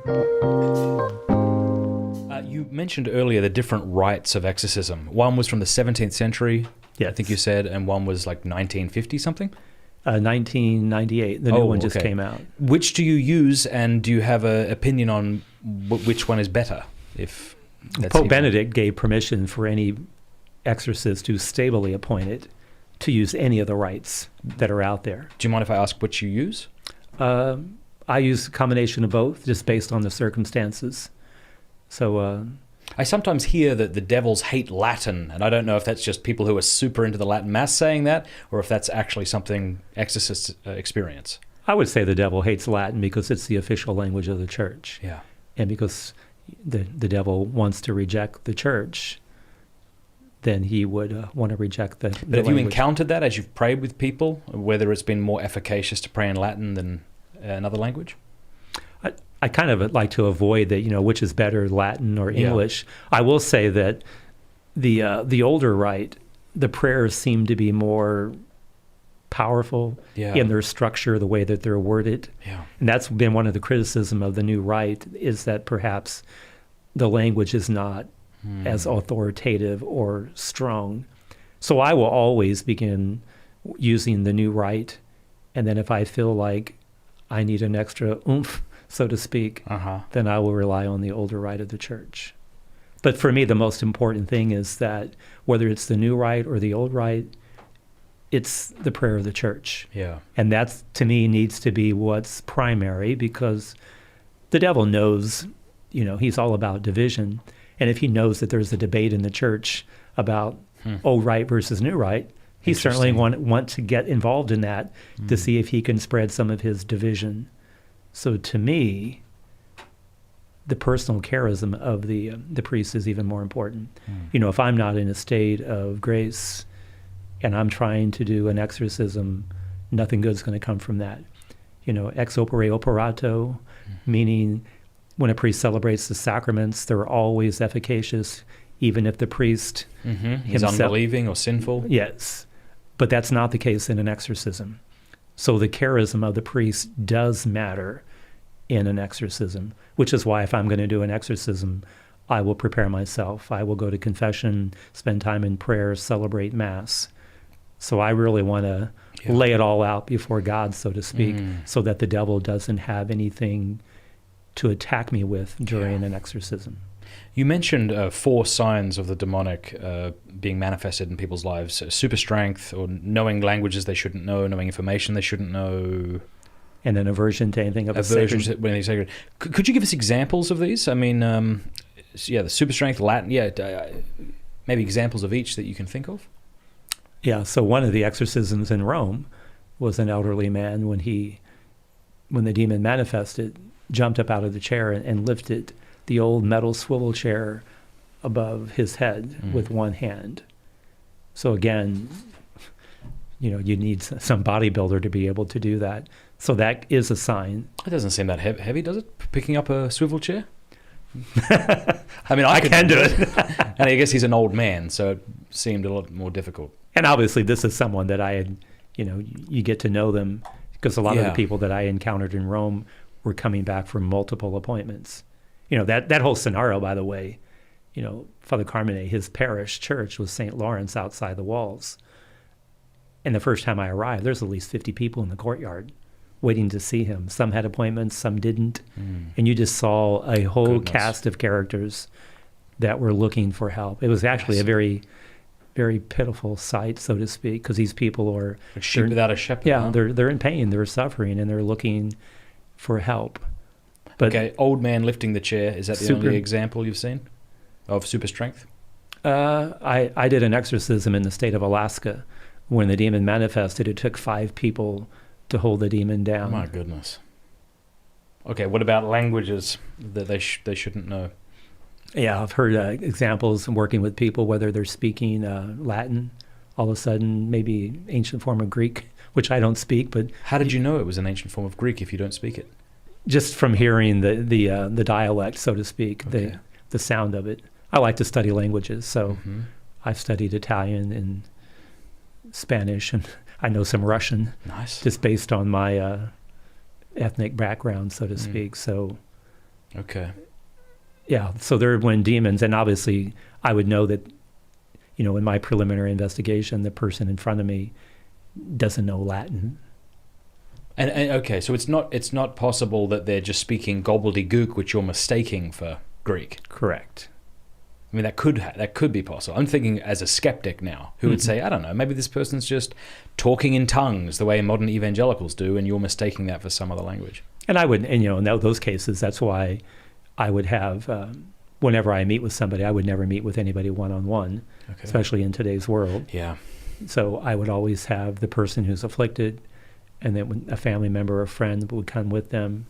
You mentioned earlier the different rites of exorcism. One was from the 17th century, Yes. I think you said, and one was like 1950 something? 1998. The new one just came out. Which do you use, and do you have an opinion on which one is better? If that's Pope even- Benedict gave permission for any exorcist who's stably appointed to use any of the rites that are out there. Do you mind if I ask which you use? I use a combination of both, just based on the circumstances. So I sometimes hear that the devils hate Latin, and I don't know if that's just people who are super into the Latin Mass saying that, or if that's actually something exorcists experience. I would say the devil hates Latin because it's the official language of the church. Yeah. And because the devil wants to reject the church, then he would want to reject the But have language. you encountered that as you've prayed with people, whether it's been more efficacious to pray in Latin than another language? I kind of like to avoid that, which is better, Latin or Yeah. English. I will say that the older rite, the prayers seem to be more powerful in their structure, the way that they're worded. Yeah. And that's been one of the criticism of the new rite, is that perhaps the language is not as authoritative or strong. So I will always begin using the new rite, and then if I feel like I need an extra oomph, so to speak, then I will rely on the older rite of the church. But for me, the most important thing is that whether it's the new rite or the old rite, it's the prayer of the church. Yeah. And that, to me, needs to be what's primary, because the devil knows, he's all about division. And if he knows that there's a debate in the church about old rite versus new rite, he certainly want to get involved in that to see if he can spread some of his division. So to me, the personal charism of the priest is even more important. If I'm not in a state of grace and I'm trying to do an exorcism, nothing good is going to come from that. Ex opere operato, meaning when a priest celebrates the sacraments, they're always efficacious, even if the priest Is himself, unbelieving or sinful. Yes, but that's not the case in an exorcism. So the charism of the priest does matter in an exorcism, which is why if I'm going to do an exorcism, I will prepare myself. I will go to confession, spend time in prayer, celebrate Mass. So I really want to lay it all out before God, so to speak, so that the devil doesn't have anything to attack me with during an exorcism. You mentioned 4 signs of the demonic being manifested in people's lives: super strength, or knowing languages they shouldn't know, knowing information they shouldn't know, and an aversion to anything of aversion sacred. to anything sacred. Could you give us examples of these? I mean, the super strength, Latin, maybe examples of each that you can think of. Yeah, so one of the exorcisms in Rome was an elderly man, when the demon manifested, jumped up out of the chair and lifted the old metal swivel chair above his head with one hand. So again, you need some bodybuilder to be able to do that. So that is a sign. It doesn't seem that heavy, does it? Picking up a swivel chair? I mean, I can do it. And I guess he's an old man, so it seemed a lot more difficult. And obviously this is someone that I had, you get to know them, because a lot of the people that I encountered in Rome were coming back from multiple appointments. That whole scenario, by the way, Father Carmine, his parish church was St. Lawrence outside the walls. And the first time I arrived, there's at least 50 people in the courtyard waiting to see him. Some had appointments, some didn't. And you just saw a whole cast of characters that were looking for help. It was actually a very, very pitiful sight, so to speak, because these people are... A sheep without a shepherd. Yeah, they're in pain, they're suffering, and they're looking for help. But old man lifting the chair, is that the only example you've seen of super strength? I did an exorcism in the state of Alaska. When the demon manifested, it took 5 people to hold the demon down. My goodness. Okay, what about languages that they shouldn't know? Yeah, I've heard examples working with people, whether they're speaking Latin, all of a sudden maybe ancient form of Greek, which I don't speak. But how did you know it was an ancient form of Greek if you don't speak it? Just from hearing the dialect, so to speak, the sound of it. I like to study languages, so I've studied Italian and Spanish, and I know some Russian. Nice. Just based on my ethnic background, so to speak. So Okay. Yeah, so there when demons, and obviously I would know that, in my preliminary investigation, the person in front of me doesn't know Latin. And okay, so it's not possible that they're just speaking gobbledygook, which you're mistaking for Greek. Correct. I mean, that could be possible. I'm thinking as a skeptic now, who would say, I don't know, maybe this person's just talking in tongues the way modern evangelicals do, and you're mistaking that for some other language. And I would, in those cases, that's why I would have, whenever I meet with somebody, I would never meet with anybody one-on-one, especially in today's world. Yeah. So I would always have the person who's afflicted, and then when a family member or a friend would come with them,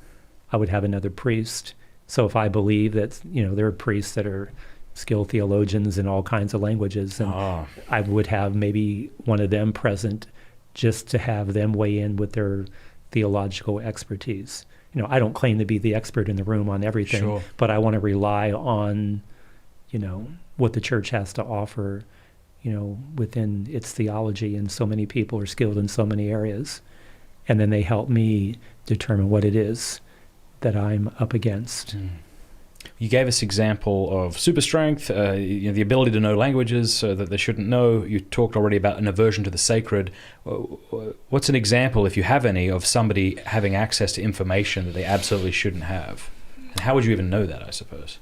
I would have another priest. So if I believe that, there are priests that are skilled theologians in all kinds of languages, and I would have maybe one of them present just to have them weigh in with their theological expertise. I don't claim to be the expert in the room on everything, but I want to rely on, what the church has to offer, within its theology, and so many people are skilled in so many areas. And then they help me determine what it is that I'm up against. You gave us example of super strength, the ability to know languages that they shouldn't know. You talked already about an aversion to the sacred. What's an example, if you have any, of somebody having access to information that they absolutely shouldn't have? And how would you even know that, I suppose?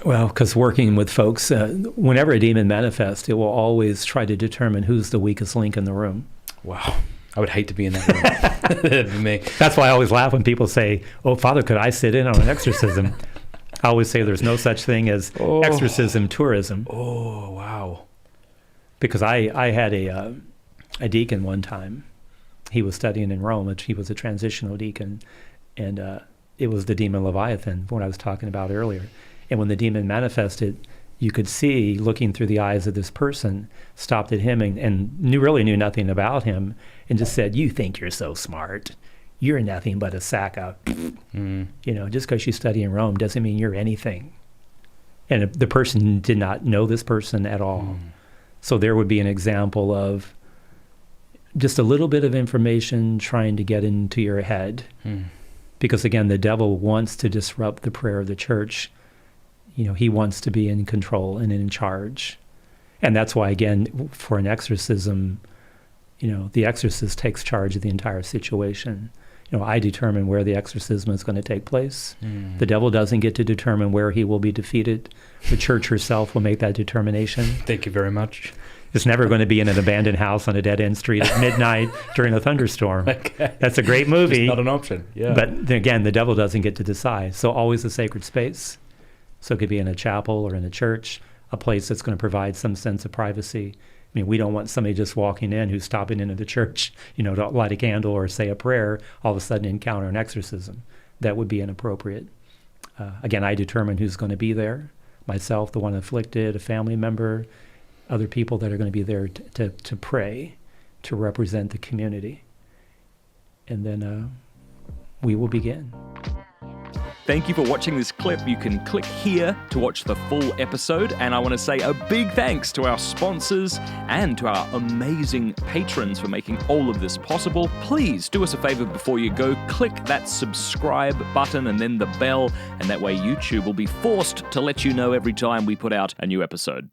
Well, because working with folks, whenever a demon manifests, it will always try to determine who's the weakest link in the room. Wow. I would hate to be in that room. That'd be me. That's why I always laugh when people say, "Oh, Father, could I sit in on an exorcism?" I always say there's no such thing as exorcism tourism. Oh, wow. Because I had a deacon one time. He was studying in Rome. He was a transitional deacon. And it was the demon Leviathan, what I was talking about earlier. And when the demon manifested, you could see, looking through the eyes of this person, stopped at him and really knew nothing about him, and just said, "You think you're so smart. You're nothing but a sack of," just because you study in Rome doesn't mean you're anything. And the person did not know this person at all. So there would be an example of just a little bit of information trying to get into your head. Because again, the devil wants to disrupt the prayer of the church. He wants to be in control and in charge. And that's why, again, for an exorcism, the exorcist takes charge of the entire situation. I determine where the exorcism is going to take place. The devil doesn't get to determine where he will be defeated. The church herself will make that determination. Thank you very much. It's never going to be in an abandoned house on a dead-end street at midnight during a thunderstorm. Okay. That's a great movie. It's not an option, yeah. But again, the devil doesn't get to decide. So always a sacred space. So it could be in a chapel or in a church, a place that's going to provide some sense of privacy. I mean, we don't want somebody just walking in who's stopping into the church, to light a candle or say a prayer, all of a sudden encounter an exorcism. That would be inappropriate. Again, I determine who's going to be there. Myself, the one afflicted, a family member, other people that are going to be there to pray, to represent the community. And then we will begin. Thank you for watching this clip. You can click here to watch the full episode. And I want to say a big thanks to our sponsors and to our amazing patrons for making all of this possible. Please do us a favor before you go. Click that subscribe button and then the bell. And that way YouTube will be forced to let you know every time we put out a new episode.